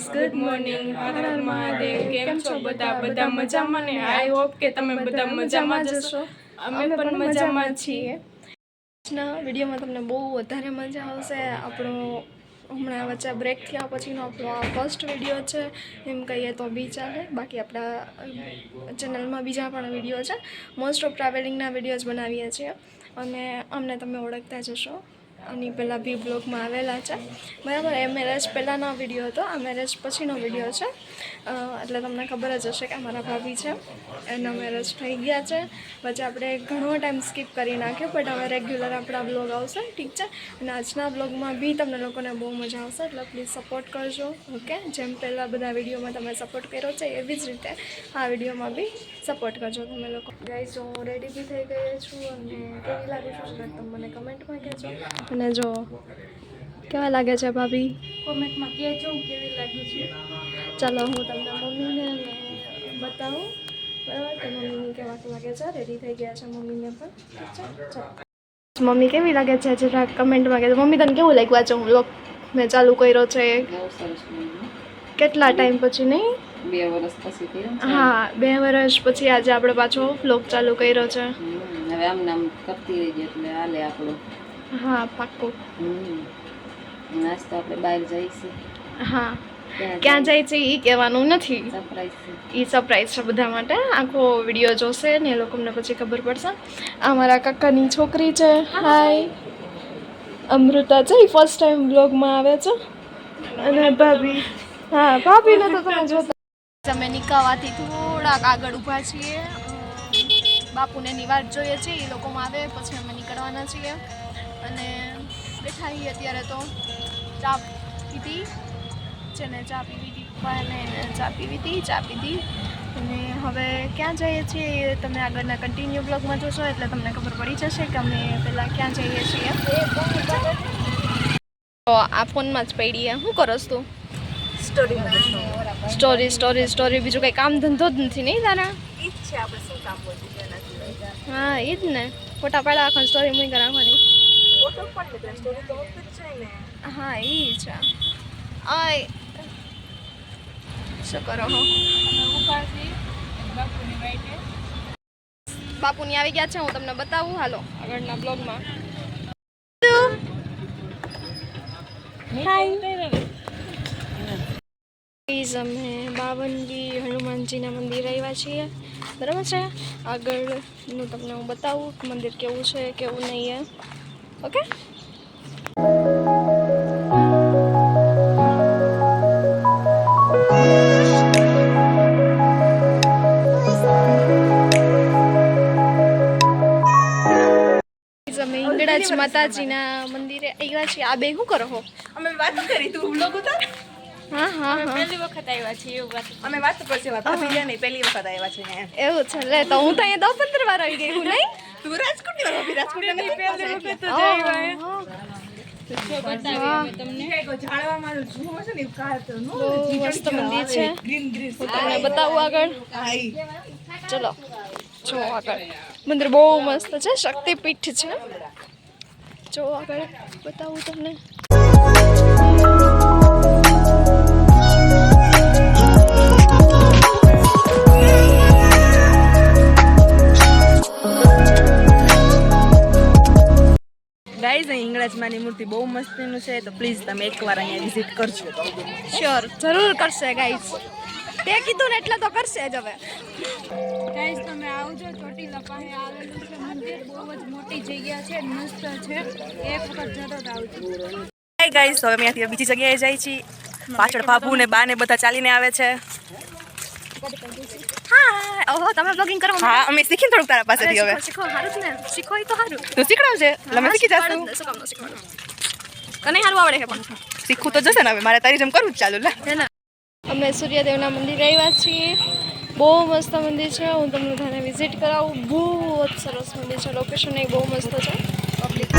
Guys, good morning. હર હર મહાદેવ. કેમ છો બધા મજામાં ને? આઈ હોપ કે તમે બધા મજામાં જ હશો. અમે પણ મજામાં છીએ. આજના વિડીયોમાં તમને બહુ વધારે મજા આવશે. આપણો હમણાં વચ્ચે બ્રેક થયા પછીનો આપણો આ ફર્સ્ટ વિડીયો છે એમ કહીએ તો બી ચાલે. બાકી આપણા ચેનલમાં બીજા પણ વિડીયો છે. મોસ્ટ ઓફ ટ્રાવેલિંગના વિડીયોઝ બનાવીએ છીએ અને અમને તમે ઓળખતા જ હશો. આની પહેલાં બી બ્લોગમાં આવેલા છે બરાબર. એ મેરેજ પહેલાંનો વિડીયો હતો, આ મેરેજ પછીનો વિડીયો છે. એટલે તમને ખબર જ હશે કે અમારા ભાભી છે, એના મેરેજ થઈ ગયા છે. વચ્ચે આપણે ઘણો ટાઈમ સ્કીપ કરી નાખ્યો, બટ હવે રેગ્યુલર આપણા બ્લોગ આવશે, ઠીક છે. અને આજના બ્લોગમાં બી તમને લોકોને બહુ મજા આવશે, એટલે પ્લીઝ સપોર્ટ કરજો. ઓકે, જેમ પહેલાં બધા વિડીયોમાં તમે સપોર્ટ કર્યો છે એવી જ રીતે આ વિડીયોમાં બી સપોર્ટ કરજો તમે લોકો. ગાઈસ, હું રેડી બી થઈ ગઈ છું અને કેવી લાગુ છું તમે મને કમેન્ટમાં કહેજો. અને જો કેવા લાગે છે ભાભી, કોમેન્ટમાં કહેજો કેવી લાગ્યું છે. ચાલો હું તમને મમ્મીને બતાવું બરાબર કે મમ્મીને કેવા લાગે છે. રેડી થઈ ગયા છે મમ્મીને પણ, ઠીક છે. ચાલો મમ્મી કેવી લાગે છે જરા કમેન્ટમાં કહેજો. મમ્મી તને કેવું લાગ્યું છે હું બ્લોગ મેં ચાલુ કર્યો છે? કેટલા ટાઈમ પછી? નહીં 2 વર્ષ પછી. હા, 2 વર્ષ પછી આજે આપણે પાછો બ્લોગ ચાલુ કર્યો છે. હવે આમ નામ કરતી રહીએ એટલે હાલે આપણું. હા, પાક્કું. નાસ્તો આપણે બહાર જઈશું. હા, ક્યાં જાય છે એ કહેવાનું નથી, સરપ્રાઈઝ છે. એ સરપ્રાઈઝ છે બધા માટે. આખો વિડીયો જોશે ને એ લોકોને પછી ખબર પડશે. આ મારા કાકાની છોકરી છે, હાય અમૃતા છે, એ ફર્સ્ટ ટાઈમ બ્લોગમાં આવે છે. અને ભાભી, હા ભાભીને તો તમે જોતા. અમે નિકાવાથી થોડાક આગળ ઊભા છીએ, બાપુને એની વાત જોઈએ છીએ, એ લોકોમાં આવે પછી અમે નીકળવાના છીએ. અને બેઠા છીએ અત્યારે તો. ચા પીધી છે ને, ચા પીવી હતી પપ્પાને, ચા પીધી. અને હવે ક્યાં જઈએ છીએ એ તમે આગળના કન્ટિન્યુ બ્લોગમાં જોશો એટલે તમને ખબર પડી જશે કે અમે પહેલાં ક્યાં જઈએ છીએ. તો આ ફોનમાં જ પડીએ. શું કરસ તું? સ્ટોરી બીજું કંઈ કામ ધંધો જ નથી નહીં તારા? હા, એ જ ને, ફોટા પાડવા રાખવાની, સ્ટોરી મૂકી રાખવાની. હા, એ છે. આય શું કરો હો? બાપુની આવી ગયા છે, હું તમને બતાવું. હાલો આગળના બ્લોગમાં. અમે બાવનગી હનુમાનજીના મંદિર આવ્યા છીએ બરાબર છે. આગળનું તમને હું બતાવું મંદિર કેવું છે કેવું નહીં. ઓકે, અમે હિંગળાજ માતાજીના મંદિરે આવ્યા છીએ. આ બે શું કરો હો? અમે વાત કરી, તું બ્લોગ ઉતાર. હા, પહેલી વખત આવ્યા છીએ એવું વાત. અમે વાત પર છે, ભાભી નહીં પહેલી વખત આવ્યા છે અહીંયા. એવું છે. લે તો હું તો અહીંયા 10-15 વાર આવી ગઈ હું. નહીં, તું રાજકોટની વાર ભાભી, રાજકોટની પહેલી વખત જ આવ્યા. તમને જાણવામાં જુઓ છે ને કારતનું બહુ મસ્ત મંદિર છે. ગ્રીન હું તમને બતાવું આગળ. હાઈ ચલો જો આગળ મંદિર બહુ મસ્ત છે, શક્તિપીઠ છે. જો આગળ બતાવું તમને. ગાઈઝ, અહીં હિંગળાજમાંની મૂર્તિ બહુ મસ્તીનું છે, તો પ્લીઝ તમે એકવાર અહીંયા વિઝિટ કરજો. શ્યોર, જરૂર કરશે ગાઈસ. તે કીધું ને એટલે તો કરશે જ. હવે ગાઈસ, તમે આવજો. ચોટીલા પાસે આવેલું છે મંદિર, બહુ જ મોટી જગ્યા છે, મસ્ત છે. એક વખત જરૂર આવજો. હાય ગાઈઝ, હવે અમે અહીંયાથી બીજી જગ્યાએ જાય છીએ. પાછળ બાબુ ને બા ને બધા ચાલીને આવે છે. હા, ઓહો તમે બ્લોગિંગ કરો? હા, અમે શીખીને થોડુંક તારા પાસેથી. હવે શીખો, સારું છે ને, શીખો એ તો સારું. તું શીખડાવજે એટલે અમે શીખી જશું. શું કામ ન શીખવાનું? તને સારું આવડે છે પણ શીખવું તો જશે ને. હવે મારે તારી જેમ કરવું જ ચાલુ. લે અમે સૂર્યદેવના મંદિરે આવ્યા છીએ. બહુ મસ્ત મંદિર છે, હું તમને બધાને વિઝિટ કરાવું. બહુ જ સરસ મંદિર છે, લોકેશન એ બહુ મસ્ત છે. પબ્લિક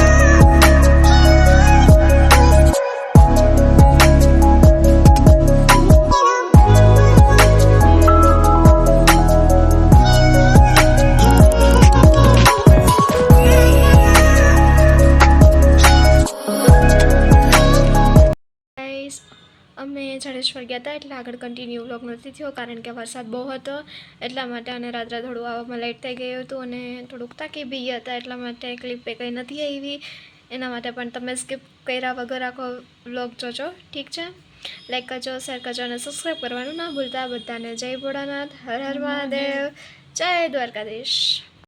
અમે જાડેશ્વર ગયા હતા એટલે આગળ કન્ટિન્યુ વ્લોગ નથી થયો, કારણ કે વરસાદ બહુ હતો એટલા માટે, અને રાત્રે થોડું આવવામાં લેટ થઈ ગયું હતું અને થોડુંક થાકી બી ગયા હતા એટલા માટે ક્લિપ કંઈ નથી આવી. એના માટે પણ તમે સ્કીપ કર્યા વગર આખો વ્લોગ જોજો, ઠીક છે? લાઈક કરજો, શેર કરજો અને સબસ્ક્રાઈબ કરવાનું ના ભૂલતા. બધાને જય ભોળાનાથ, હર હર મહાદેવ, જય દ્વારકાધીશ.